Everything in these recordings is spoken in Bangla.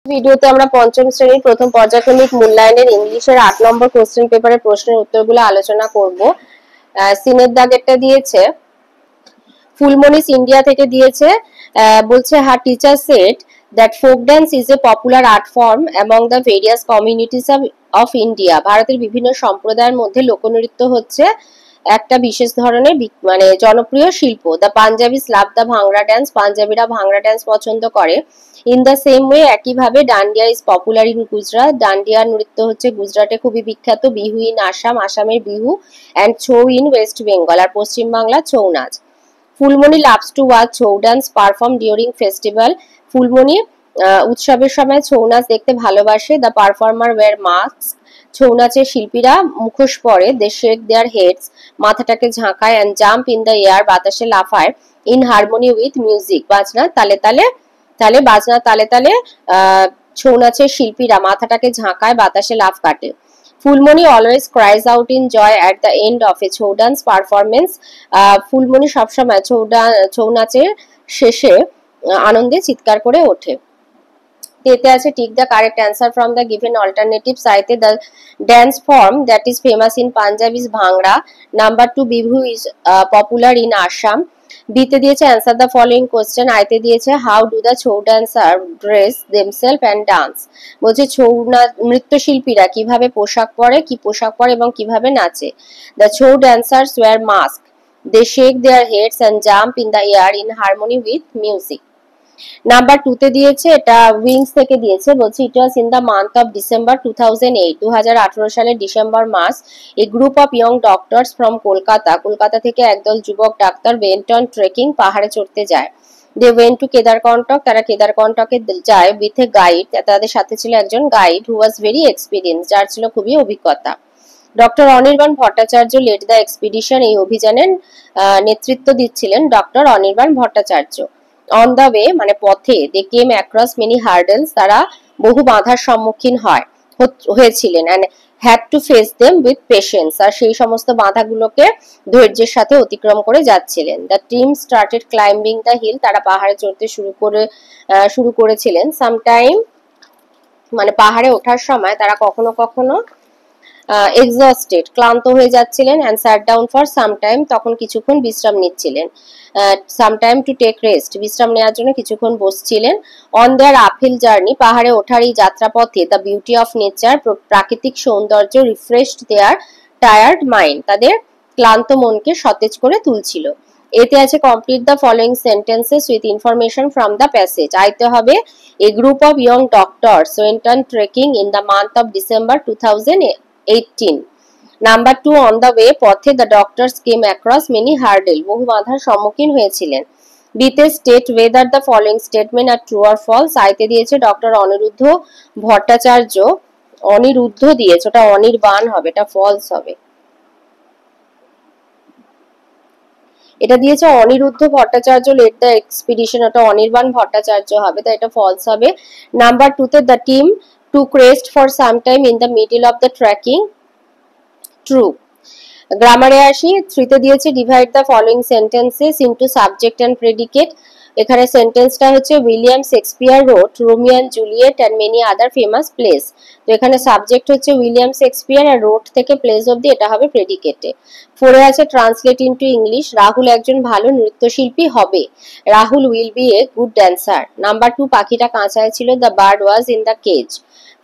ভিডিওতে আমরা পঞ্চম শ্রেণীর প্রথম পর্যায়ক্রমিক মূল্যায়নের ইংলিশের ৮ নম্বর কোশ্চেন পেপারের প্রশ্নের উত্তরগুলো আলোচনা করব। সিনের দাগেরটা দিয়েছে ফুলমনিস ইন্ডিয়া থেকে দিয়েছে, বলছে her teacher said that folk dance is a popular art form among the various communities of India. ভারতের বিভিন্ন সম্প্রদায়ের মধ্যে লোকনৃত্য হচ্ছে একটা বিশেষ ধরনের মানে জনপ্রিয় শিল্প। দ্য পাঞ্জাবিস লাভ দ্য ভাংড়া ড্যান্স, পাঞ্জাবিরা ভাংড়া ড্যান্স পছন্দ করে। ইন দ্য সেম ওয়ে একইভাবে Dandiya is popular in Gujarat, Dandiya নৃত্য হচ্ছে গুজরাটে খুবই বিখ্যাত। বিহু ইন আসাম, আসামের বিহু। অ্যান্ড ছৌ ইন ওয়েস্ট বেঙ্গল, আর পশ্চিমবাংলা ছৌ নাচ। Phulmoni loves to watch Chhau dance perform during festival, Phulmoni উৎসবের সময় ছৌ নাচ দেখতে ভালোবাসে। The performer wear mask, Chhau নাচের শিল্পীরা মুখোশ পরে। দে শেক দেয়ার হেডস, মাথাটাকে ঝাঁকায়। And jump in the air, বাতাসে লাফায়। ইন হারমোনি উইথ মিউজিক, বাজনা তালে তালে বাজনা তালে তালে ছৌ নাচের শিল্পীরা মাথাটাকে ঝাঁকায়, বাতাসে লাফ কাটে। Phulmoni always cries out in joy at the end of a Chhau dance performance, Phulmoni সবসময় ছৌ নাচের শেষে আনন্দে চিৎকার করে ওঠে। এতে আছে tick the correct answer from the given alternatives. আইতে the dance form that is famous in Punjab is ভাংড়া। Number 2 Bihu is popular in Assam. বিতে দিয়েছে অ্যান্সার দ্য ফলোইং কোশ্চেন। আইতে দিয়েছে how do the Chhau dancer dress themselves and dance. বলছে ছৌ নৃত্যশিল্পীরা কিভাবে পোশাক পরে, কি পোশাক পরে এবং কিভাবে নাচে। The Chhau dancers wear mask, they shake their heads and jump in the air in harmony with music. Number 2 তে দিয়েছে, এটা উইংস থেকে দিয়েছে, বলছে it was in the month of December 2008, 2018 সালের ডিসেম্বর মাস। A group of young doctors from Kolkata থেকে একদল যুবক ডাক্তার ওয়েন্ট অন ট্রেকিং, পাহাড়ে চড়তে যায়। দে ওয়েন্ট টু কেদারকন্টক, তারা কেদারকন্টকে যায় উইথ এ গাইড, তাদের সাথে ছিল একজন guide who was very experience, যার ছিল খুবই অভিজ্ঞতা। Doctor Anirban Bhattacharya led the expedition, এই অভিযানের নেতৃত্ব দিচ্ছিলেন doctor Anirban Bhattacharya. On the way মানে পথে, they came across many hurdles, তারা বহু বাধার সম্মুখীন হয়েছিলেন। And had to face them with patience, আর সেই সমস্ত বাধাগুলোকে ধৈর্যের সাথে অতিক্রম করে যাচ্ছিলেন। The team started climbing the hill, তারা পাহাড়ে চড়তে শুরু করেছিলেন। সামটাইম মানে পাহাড়ে ওঠার সময় তারা কখনো কখনো এক্সস্টেড, ক্লান্ত হয়ে যাচ্ছিলেন। And sat down for some time, তখন কিছুক্ষণ বিশ্রাম নিচ্ছিলেন। Some time to take rest, বিশ্রাম নেওয়ার জন্য কিছুক্ষণ বসছিলেন। অন দেয়ার আপহিল জার্নি, পাহাড়ে ওঠার এই যাত্রাপথে, দ্য বিউটি অফ নেচার, প্রাকৃতিক সৌন্দর্য, রিফ্রেশড দেয়ার টায়ার্ড মাইন্ড, তাদের ক্লান্ত মনকে সতেজ করে তুলছিল। এতে আছে complete the following sentences with information from the passage. আইতে হবে a group of young doctors went on trekking in the month of December 2018। Number 2 on the way, পথে the doctors came across many hurdle, বহু বাধার সম্মুখীন হয়েছিলেন। বিতে state whether the following statement are true or false. আইতে দিয়েছে ডক্টর অনিরুদ্ধ ভট্টাচার্য, অনিরুদ্ধ দিয়েছে, ওটা অনির্বাণ হবে, এটা ফলস হবে। এটা দিয়েছে Anirudh Bhattacharya led the expedition, ওটা অনির্বাণ ভট্টাচার্য হবে, তাই এটা ফলস হবে। নাম্বার 2 তে the team took rest for some time in the middle of the trekking, true. গ্রামারে আসি, 3 তে দিয়েছে divide the following sentences into subject and predicate. এখানে সেন্টেন্সটা হচ্ছে William Shakespeare wrote Romeo and Juliet and many other famous plays. তো এখানে সাবজেক্ট হচ্ছে উইলিয়াম শেক্সপিয়ার, আর রোট থেকে প্লেস অবধি এটা হবে প্রেডিকেটে। 4 এ আছে ট্রান্সলেট ইনটু ইংলিশ, রাহুল একজন ভালো নৃত্যশিল্পী হবে। Rahul will B a good dancer. Number 2 পাখিটা কাঁচায় ছিল, the bird was in the cage.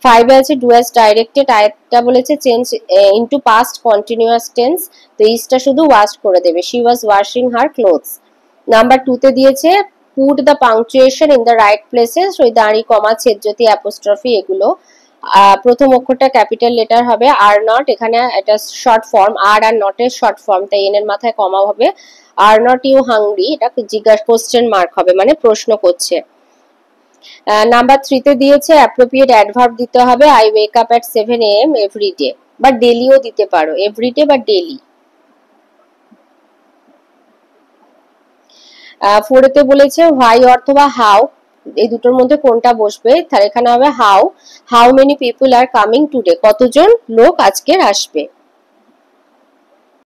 5 এ আছে ডু অ্যাজ ডাইরেক্টেড, আরেকটা বলেছে change into past continuous tense, তো ইজটা শুধু ওয়াশ করে দেবে, she was washing her clothes. Number 2 তে দিয়েছে put the punctuation in the right places, ওই দাঁড়ি কমা ছেদজ্যোতি অ্যাপোস্ট্রফি এগুলো। প্রথম অক্ষরটা ক্যাপিটাল লেটার হবে। আর নট, এখানে এটা শর্ট ফর্ম, আর নট এর শর্ট ফর্ম, তাই এন এর মাথায় কমা হবে। আর নট ইউ হাংরি, এটা জিজ্ঞাসা কোশ্চেন মার্ক হবে, মানে প্রশ্ন করছে। নাম্বার 3 তে দিয়েছে অ্যাপ্রোপ্রিয়েট অ্যাডভার্ব দিতে হবে, I wake up at 7 AM every day, বা ডেলিও দিতে পারো, এভরিডে বা ডেলি। 4 তে বলেছে হোয়াই অথবা হাউ, এই দুটোর মধ্যে কোনটা বসবে, তাহলে এখানে হবে how many people are coming today, কতজন লোক আজকে আসবে।